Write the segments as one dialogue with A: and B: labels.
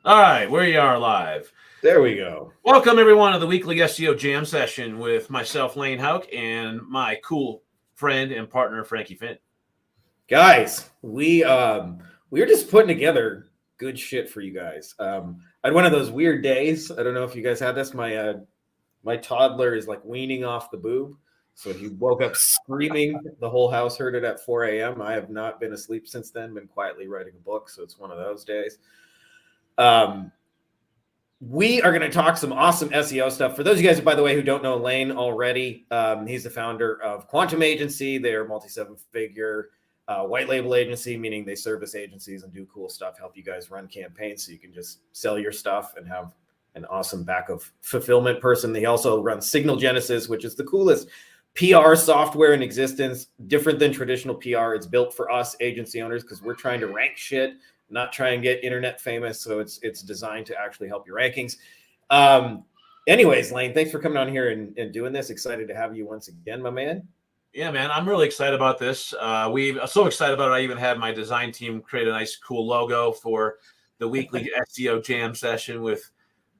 A: All right, we are live.
B: There we go.
A: Welcome everyone to the weekly SEO jam session with myself, Houk, and my cool friend and partner, Frankie Fihn.
B: Guys, we're just putting together good shit for you guys. I had one of those weird days. I don't know if you guys had this. My toddler is like weaning off the boob. So he woke up screaming. The whole house heard it at 4 a.m. I have not been asleep since then, been quietly writing a book. So it's one of those days. We are going to talk some awesome SEO stuff. For those of you guys, by the way, who don't know Lane already, he's the founder of Quantum Agency. They are multi-seven-figure white label agency, meaning they service agencies and do cool stuff, help you guys run campaigns so you can just sell your stuff and have an awesome back of fulfillment person. They also run Signal Genesis, which is the coolest PR software in existence, different than traditional PR. It's built for us agency owners because we're trying to rank shit, not try and get internet famous. So it's designed to actually help your rankings. Anyways, Lane, thanks for coming on here and doing this. Excited to have you once again, my man.
A: Yeah, man, I'm really excited about this. I'm so excited about it. I even had my design team create a nice, cool logo for the weekly SEO jam session with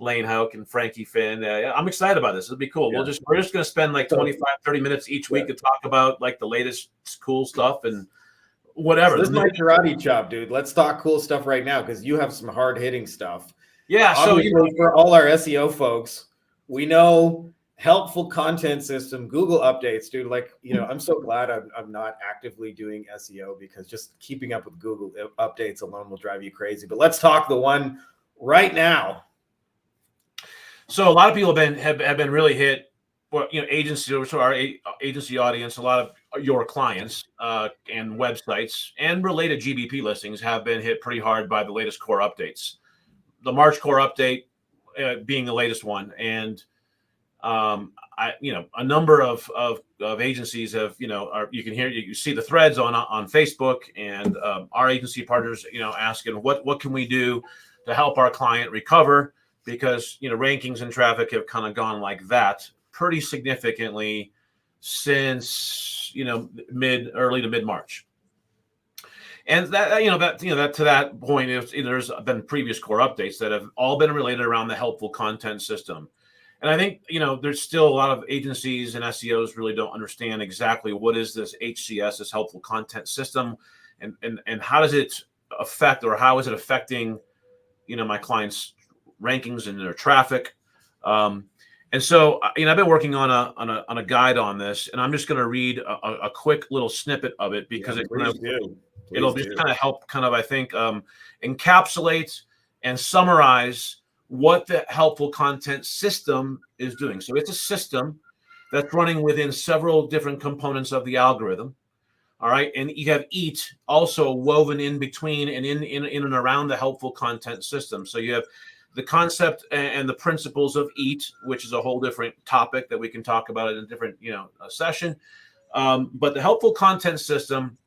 A: Lane Houk and Frankie Fihn. I'm excited about this. It'll be cool.
B: Yeah.
A: We're just going to spend like 25, 30 minutes each week to talk about like the latest cool stuff and whatever.
B: So this is my karate chop, dude. Let's talk cool stuff right now because you have some hard hitting stuff.
A: Yeah.
B: Obviously, so for all our SEO folks, we know helpful content system, Google updates, dude. Like, I'm so glad I'm not actively doing SEO because just keeping up with Google updates alone will drive you crazy. But let's talk the one right now.
A: So a lot of people have been really hit. Well, agency, so our agency audience, a lot of your clients and websites and related GBP listings have been hit pretty hard by the latest core updates. The March core update being the latest one, and a number of agencies have, you see the threads on Facebook, and our agency partners, asking what can we do to help our client recover, because rankings and traffic have kind of gone like that pretty significantly since early to mid March. And that to that point, there's been previous core updates that have all been related around the helpful content system. And I think, there's still a lot of agencies and SEOs really don't understand exactly what is this HCS, this helpful content system, and how does it affect, or how is it affecting, my clients' rankings and their traffic. And so, I've been working on a guide on this, and I'm just going to read a quick little snippet of it because it'll just kind of help I think, encapsulate and summarize what the helpful content system is doing. So it's a system that's running within several different components of the algorithm. All right. And you have EAT also woven in between and in and around the helpful content system. So you have the concept and the principles of EAT, which is a whole different topic that we can talk about in a different, session. But the helpful content system,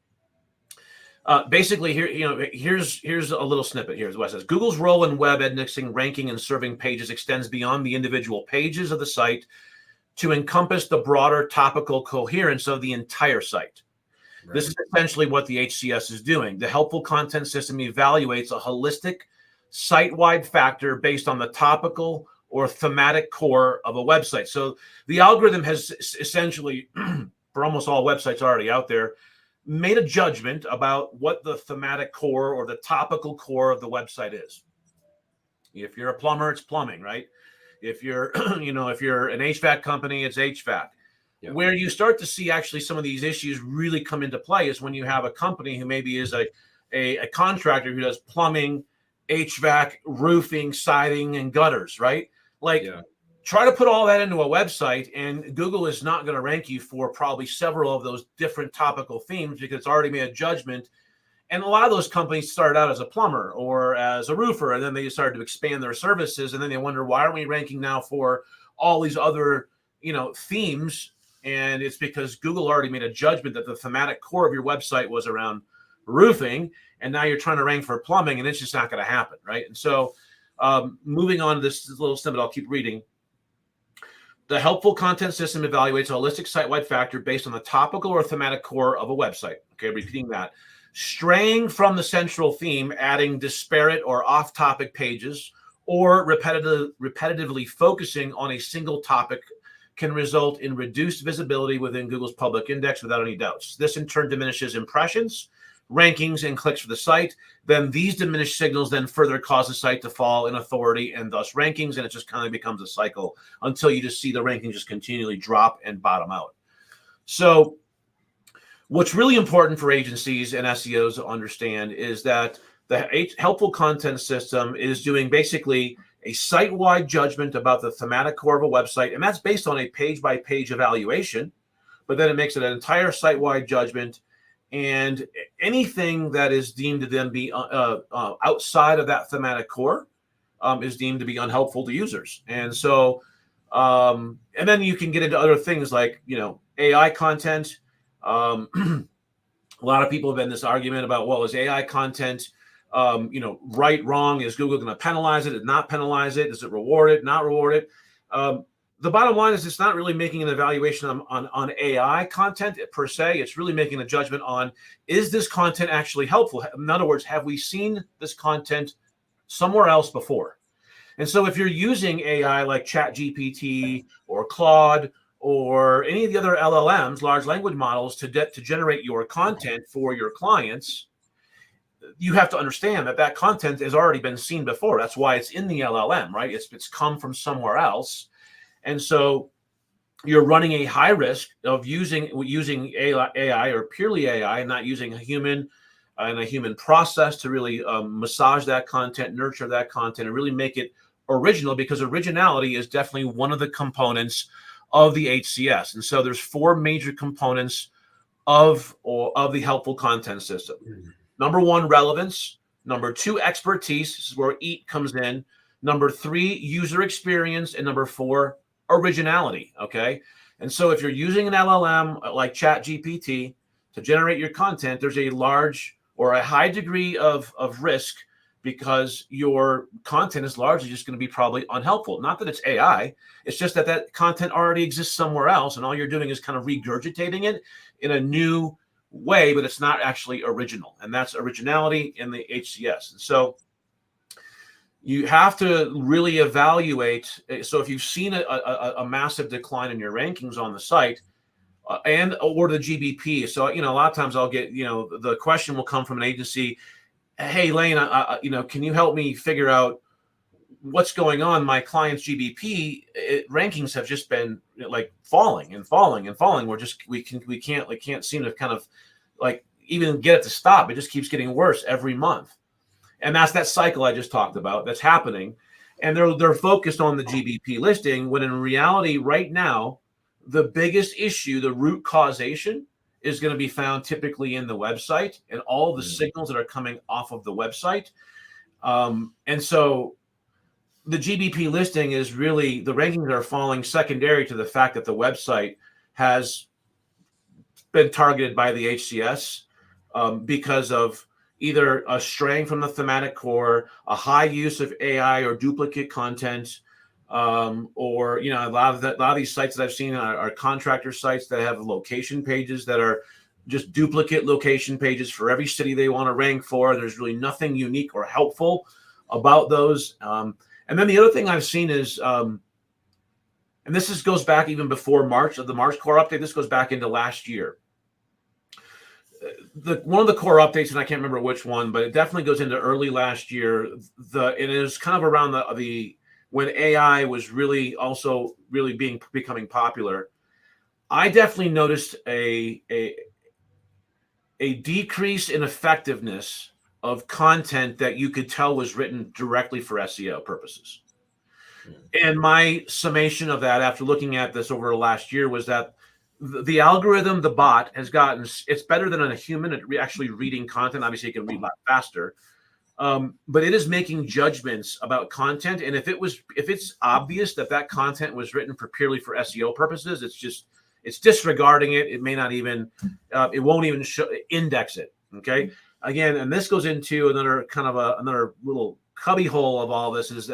A: basically, here's a little snippet. Here's what it says. Google's role in web indexing, ranking, and serving pages extends beyond the individual pages of the site to encompass the broader topical coherence of the entire site. Right. This is essentially what the HCS is doing. The helpful content system evaluates a holistic site-wide factor based on the topical or thematic core of a website. So the algorithm has essentially, for almost all websites already out there, made a judgment about what the thematic core or the topical core of the website is. If you're a plumber, it's plumbing, right? If you're, if you're an HVAC company, it's HVAC. Yep. Where you start to see actually some of these issues really come into play is when you have a company who maybe is a contractor who does plumbing, HVAC, roofing, siding, and gutters, right? Try to put all that into a website, and Google is not going to rank you for probably several of those different topical themes because it's already made a judgment. And a lot of those companies started out as a plumber or as a roofer, and then they started to expand their services, and then they wonder, why aren't we ranking now for all these other, themes? And it's because Google already made a judgment that the thematic core of your website was around roofing, and now you're trying to rank for plumbing, and it's just not going to happen, right? And so moving on to this little snippet, I'll keep reading. The helpful content system evaluates a holistic site-wide factor based on the topical or thematic core of a website. Okay, repeating that. Straying from the central theme, adding disparate or off-topic pages, or repetitively focusing on a single topic can result in reduced visibility within Google's public index without any doubts. This in turn diminishes impressions, rankings, and clicks for the site. Then these diminished signals then further cause the site to fall in authority and thus rankings, and it just kind of becomes a cycle until you just see the rankings just continually drop and bottom out. So what's really important for agencies and SEOs to understand is that the helpful content system is doing basically a site-wide judgment about the thematic core of a website, and that's based on a page-by-page evaluation, but then it makes it an entire site-wide judgment, and anything that is deemed to then be outside of that thematic core is deemed to be unhelpful to users. And so, and then you can get into other things like, AI content. A lot of people have been this argument about, well, is AI content right, wrong? Is Google going to penalize it? Is not penalize it? Does it reward it? Not reward it? The bottom line is it's not really making an evaluation on AI content per se. It's really making a judgment on, is this content actually helpful? In other words, have we seen this content somewhere else before? And so if you're using AI like ChatGPT or Claude or any of the other LLMs, large language models, to generate your content for your clients, you have to understand that content has already been seen before. That's why it's in the LLM, right? It's come from somewhere else. And so you're running a high risk of using AI or purely AI and not using a human and a human process to really massage that content, nurture that content, and really make it original, because originality is definitely one of the components of the HCS. And so there's 4 major components of the helpful content system. Number 1, relevance. Number 2, expertise. This is where EAT comes in. Number 3, user experience. And number 4, originality. Okay. And so if you're using an LLM like ChatGPT to generate your content, there's a large or a high degree of risk, because your content is largely just going to be probably unhelpful. Not that it's AI, it's just that content already exists somewhere else, and all you're doing is kind of regurgitating it in a new way, but it's not actually original. And that's originality in the HCS. And so you have to really evaluate. So if you've seen a massive decline in your rankings on the site, or the GBP. So, a lot of times I'll get, the question will come from an agency, hey, Lane, can you help me figure out what's going on? My client's GBP rankings have just been like falling and falling and falling. We can't seem to kind of like even get it to stop. It just keeps getting worse every month. And that's that cycle I just talked about that's happening. And they're focused on the GBP listing, when in reality right now, the biggest issue, the root causation, is going to be found typically in the website and all the signals that are coming off of the website. And so the GBP listing is really, the rankings are falling secondary to the fact that the website has been targeted by the HCS because of either a straying from the thematic core, a high use of AI or duplicate content, or a lot of these sites that I've seen are contractor sites that have location pages that are just duplicate location pages for every city they want to rank for. There's really nothing unique or helpful about those. And then the other thing I've seen is, and goes back even before March, of the March core update. This goes back into last year. One of the core updates, and I can't remember which one, but it definitely goes into early last year. It is kind of around the when AI was really becoming popular. I definitely noticed a decrease in effectiveness of content that you could tell was written directly for SEO purposes. And my summation of that, after looking at this over the last year, was that the algorithm, the bot, has gotten, it's better than a human at actually reading content. Obviously, it can read a lot faster. But it is making judgments about content. And if it's obvious that content was written purely for SEO purposes, it's disregarding it. It may not even, it won't even index it. Okay. Again, and this goes into another kind of another little cubby hole of all this is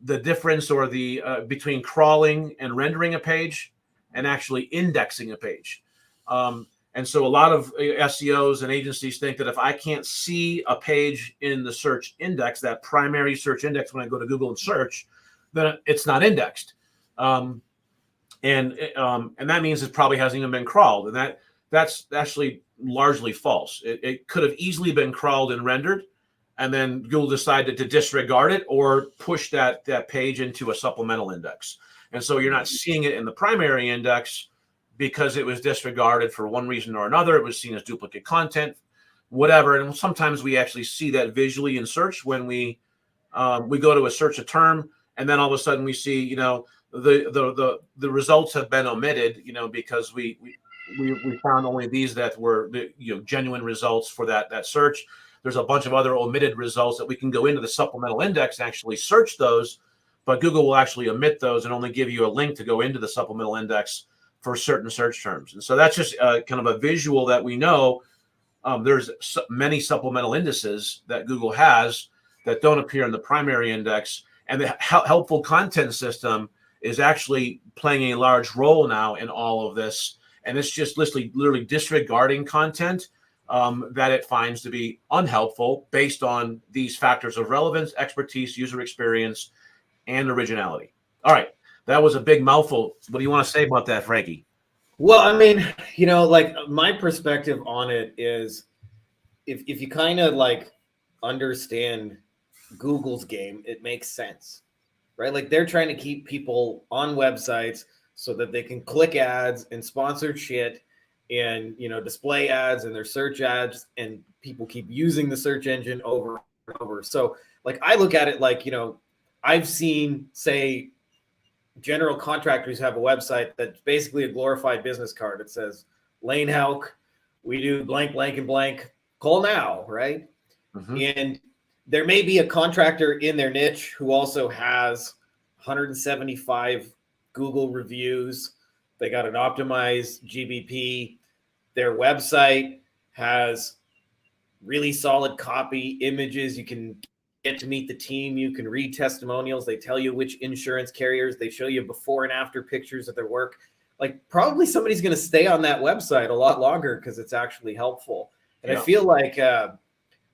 A: the difference or the between crawling and rendering a page and actually indexing a page. And so a lot of SEOs and agencies think that if I can't see a page in the search index, that primary search index, when I go to Google and search, then it's not indexed. And that means it probably hasn't even been crawled. And that's actually largely false. It could have easily been crawled and rendered, and then Google decided to disregard it or push that page into a supplemental index. And so you're not seeing it in the primary index because it was disregarded for one reason or another. It was seen as duplicate content, whatever. And sometimes we actually see that visually in search when we go to search a term, and then all of a sudden we see, the results have been omitted, because we found only these that were genuine results for that search. There's a bunch of other omitted results that we can go into the supplemental index and actually search those, but Google will actually omit those and only give you a link to go into the supplemental index for certain search terms. And so that's just kind of a visual that we know. There's many supplemental indices that Google has that don't appear in the primary index, and the helpful content system is actually playing a large role now in all of this. And it's just literally disregarding content that it finds to be unhelpful based on these factors of relevance, expertise, user experience, and originality. All right. That was a big mouthful. What do you want to say about that, Frankie?
B: Well, I mean, like my perspective on it is if you kind of like understand Google's game, it makes sense, right? Like they're trying to keep people on websites so that they can click ads and sponsored shit and, display ads and their search ads, and people keep using the search engine over and over. So like, I look at it like, I've seen, say, general contractors have a website that's basically a glorified business card. It says, Lane Houk, we do blank, blank, and blank. Call now, right? Mm-hmm. And there may be a contractor in their niche who also has 175 Google reviews. They got an optimized GBP. Their website has really solid copy, images. You can get to meet the team. You can read testimonials. They tell you which insurance carriers. They show you before and after pictures of their work. Like probably somebody's going to stay on that website a lot longer because it's actually helpful. And I feel like, I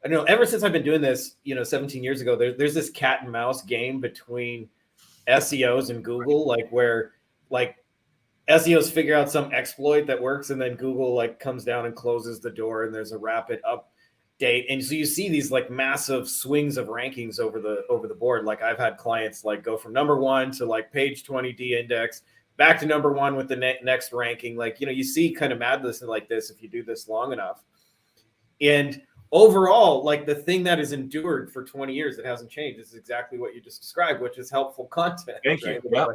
B: know ever since I've been doing this, 17 years ago, there's this cat and mouse game between SEOs and Google, like where like SEOs figure out some exploit that works, and then Google like comes down and closes the door, and there's a rapid update. And so you see these like massive swings of rankings over the board. Like I've had clients like go from number 1 to like page 20 de-index back to number 1 with the next ranking. Like, you see kind of madness like this if you do this long enough. And overall, like the thing that has endured for 20 years that hasn't changed is exactly what you just described, which is helpful content.
A: Thank you. Yeah.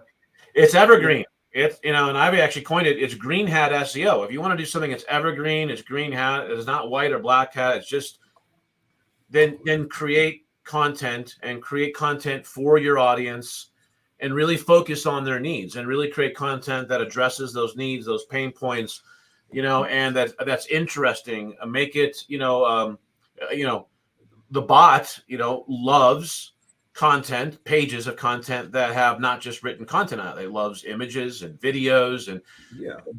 A: It's evergreen. It's, and I've actually coined it, it's green hat SEO. If you want to do something that's evergreen, it's green hat, it's not white or black hat. It's just then create content for your audience and really focus on their needs and really create content that addresses those needs, those pain points, and that's interesting. Make it, the bot, loves content, pages of content that have not just written content on it. It loves images and videos and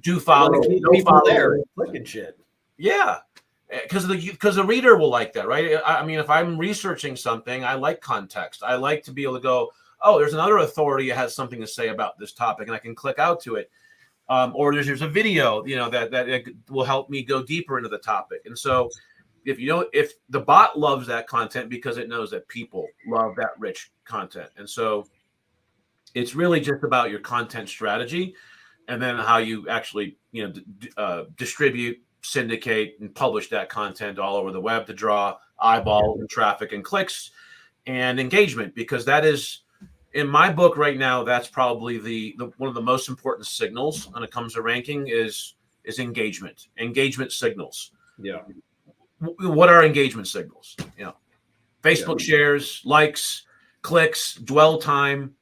A: do follow
B: people there clicking shit.
A: Yeah. Because the reader will like that, right? I mean, if I'm researching something, I like context. I like to be able to go, oh, there's another authority that has something to say about this topic, and I can click out to it. Or there's a video, that will help me go deeper into the topic. And so if the bot loves that content because it knows that people love that rich content. And so it's really just about your content strategy and then how you actually, distribute, syndicate, and publish that content all over the web to draw eyeball and traffic and clicks and engagement, because that is, in my book right now, that's probably the one of the most important signals when it comes to ranking is engagement signals.
B: Yeah.
A: What are engagement signals? Facebook shares, likes, clicks, dwell time,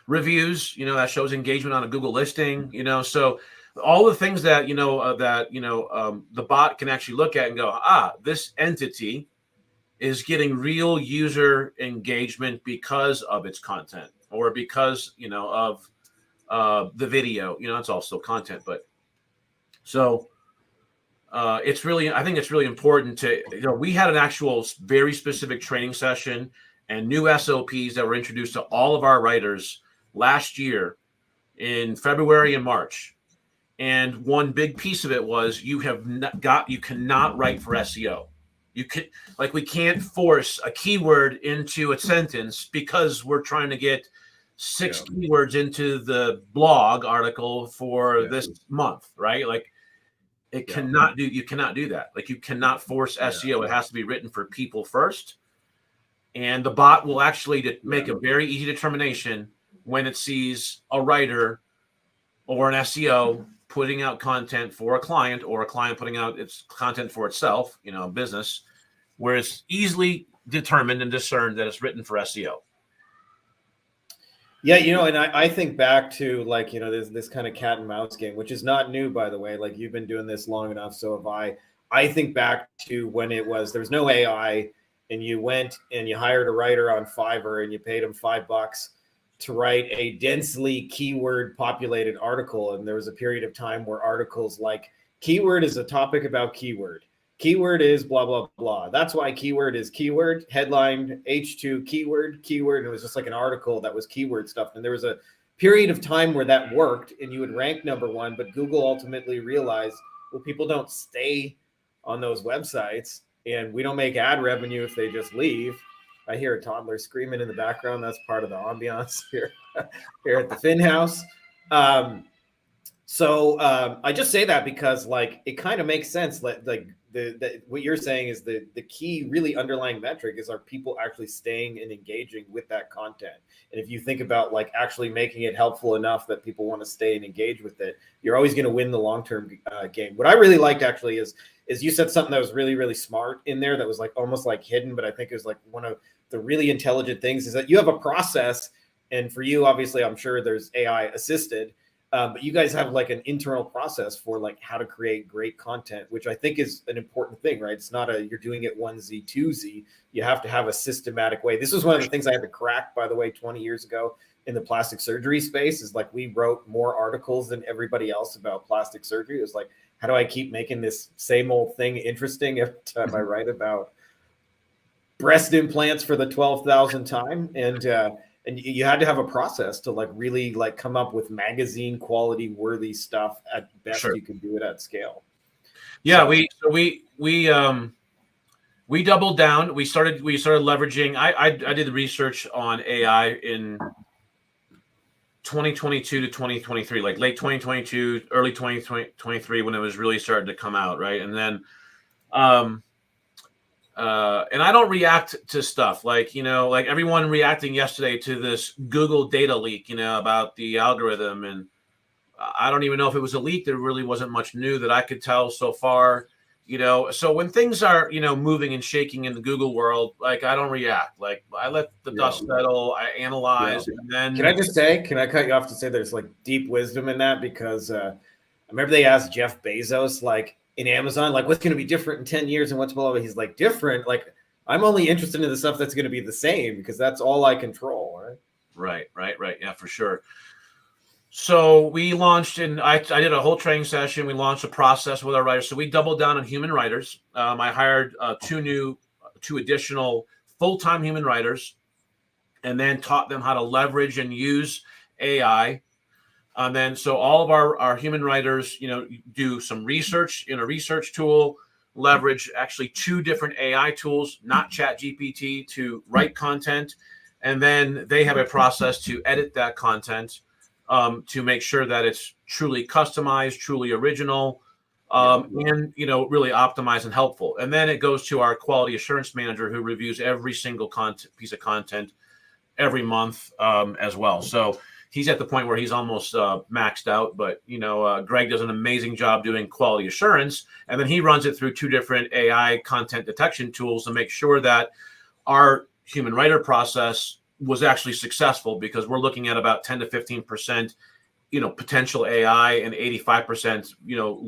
A: reviews, that shows engagement on a Google listing, so all the things that, the bot can actually look at and go, this entity is getting real user engagement because of its content or because, of the video, it's all still content, but So it's really, I think it's really important to, we had an actual very specific training session and new SOPs that were introduced to all of our writers last year in February and March. And one big piece of it was you cannot write for SEO. We can't force a keyword into a sentence because we're trying to get 6 keywords into the blog article for this month, right? Like you cannot do that. Like you cannot force SEO. It has to be written for people first. And the bot will actually make a very easy determination when it sees a writer or an SEO putting out content for a client or a client putting out its content for itself, business, where it's easily determined and discerned that it's written for SEO.
B: Yeah, and I think back to there's this kind of cat and mouse game, which is not new, by the way. Like you've been doing this long enough, so have I. I think back to when there was no AI, and you went and you hired a writer on Fiverr and you paid him $5 to write a densely keyword populated article. And there was a period of time where articles like keyword is a topic about keyword. Keyword is blah, blah, blah. That's why keyword is keyword. Headline H2 keyword. And it was just like an article that was keyword stuff. And there was a period of time where that worked and you would rank #1, but Google ultimately realized, well, people don't stay on those websites and we don't make ad revenue if they just leave. I hear a toddler screaming in the background. That's part of the ambiance here at the Fihn house. So I just say that because it kind of makes sense. What you're saying is the key really underlying metric is, are people actually staying and engaging with that content? And if you think about actually making it helpful enough that people want to stay and engage with it, you're always going to win the long-term game. What I really liked actually is you said something that was really, really smart in there that was almost hidden, but I think it was one of the really intelligent things is that you have a process. And for you, obviously, I'm sure there's AI assisted, but you guys have an internal process for how to create great content, which I think is an important thing, right? It's not you're doing it onesie, twosie. You have to have a systematic way. This was one of the things I had to crack, by the way, 20 years ago in the plastic surgery space is we wrote more articles than everybody else about plastic surgery. It was how do I keep making this same old thing interesting every time I write about breast implants for the 12,000th time? And you had to have a process to really come up with magazine quality worthy stuff at best. Sure. You can do it at scale.
A: Yeah. So we doubled down. We started leveraging. I did the research on AI in 2022 to 2023, late 2022, early 2023, when it was really starting to come out. Right. And then, and I don't react to stuff everyone reacting yesterday to this Google data leak, about the algorithm. And I don't even know if it was a leak. There really wasn't much new that I could tell so far, So when things are, moving and shaking in the Google world, I don't react. I let the dust settle. I analyze. And then
B: can I cut you off to say there's deep wisdom in that? Because I remember they asked Jeff Bezos, in Amazon, what's going to be different in 10 years and what's blah, blah. He's different. I'm only interested in the stuff that's going to be the same because that's all I control.
A: Right. Yeah, for sure. So we launched I did a whole training session. We launched a process with our writers. So we doubled down on human writers. I hired two additional full-time human writers and then taught them how to leverage and use AI. And then, so all of our human writers, do some research in a research tool, leverage actually 2 different AI tools, not ChatGPT, to write content. And then they have a process to edit that content to make sure that it's truly customized, truly original, and, really optimized and helpful. And then it goes to our quality assurance manager who reviews every single piece of content every month as well. So he's at the point where he's almost maxed out, but Greg does an amazing job doing quality assurance, and then he runs it through 2 different AI content detection tools to make sure that our human writer process was actually successful, because we're looking at about 10 to 15%, potential AI and 85%,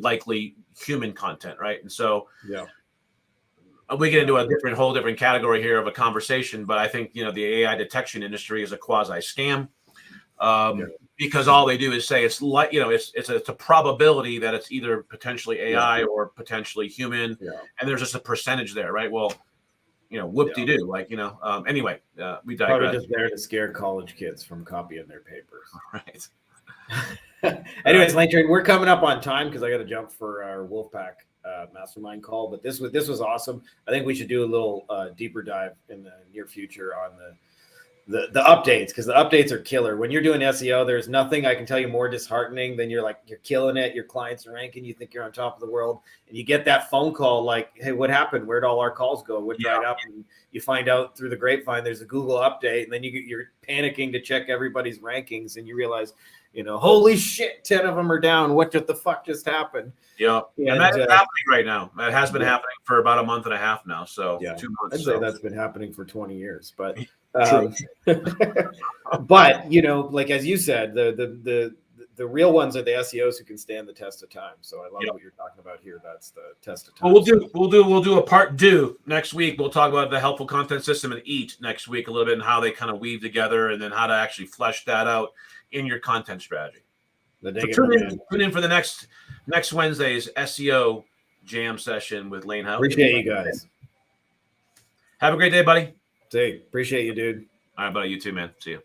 A: likely human content, right? And so we get into a whole different category here of a conversation, but I think the AI detection industry is a quasi scam. because all they do is say it's like, it's a probability that it's either potentially AI or potentially human, and there's just a percentage there, right? Well, whoop-de-doo, anyway, we digress.
B: Probably just there to scare college kids from copying their papers.
A: Right.
B: Anyways, Lane Train, we're coming up on time because I got to jump for our Wolfpack mastermind call, but this was awesome. I think we should do a little deeper dive in the near future on the updates, because the updates are killer. When you're doing SEO, there's nothing I can tell you more disheartening than you're killing it. Your clients are ranking. You think you're on top of the world, and you get that phone call like, "Hey, what happened? Where'd all our calls go? What dried up?" And you find out through the grapevine there's a Google update, and then you're panicking to check everybody's rankings, and you realize, holy shit, 10 of them are down. What the fuck just happened?
A: Yeah, and that's happening right now. That has been happening for about a month and a half now. So 2 months.
B: I'd say that's been happening for 20 years, but but like as you said, the real ones are the SEOs who can stand the test of time. So I love what you're talking about here. That's the test of time.
A: Well, we'll do a part 2 next week. We'll talk about the helpful content system and EAT next week a little bit, and how they kind of weave together, and then how to actually flesh that out in your content strategy. So tune in for the next Wednesday's SEO jam session with Lane Houk.
B: Appreciate you guys.
A: Have a great day, buddy.
B: Appreciate you, dude.
A: All right, buddy. You too, man. See you.